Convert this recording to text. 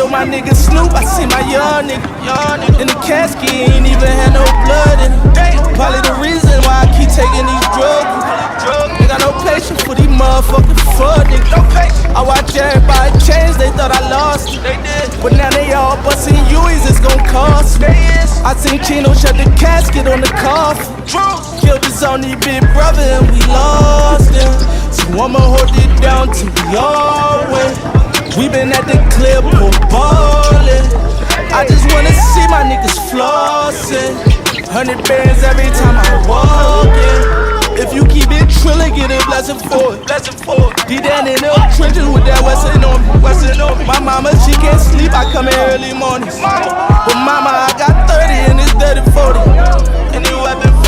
killed my nigga Snoop, I see my young nigga in the casket, ain't even had no blood in it. Probably the reason why I keep taking these drugs. Ain't got no patience for these motherfucking fuck niggas. I watch everybody change, they thought I lost it. But now they all busting U's, it's gon' cost me. I seen Chino shut the casket on the coffin. Killed his only big brother and we lost him. So I'ma hold it down till we all win. We been at the clip for ballin'. I just wanna see my niggas flossin'. 100 bands every time I walk in. If you keep it trillin', get a blessing for it. D down in them trenches with that Westin on me. My mama, she can't sleep, I come in early mornings. But mama, I got 30 and it's 30-40. And the weapon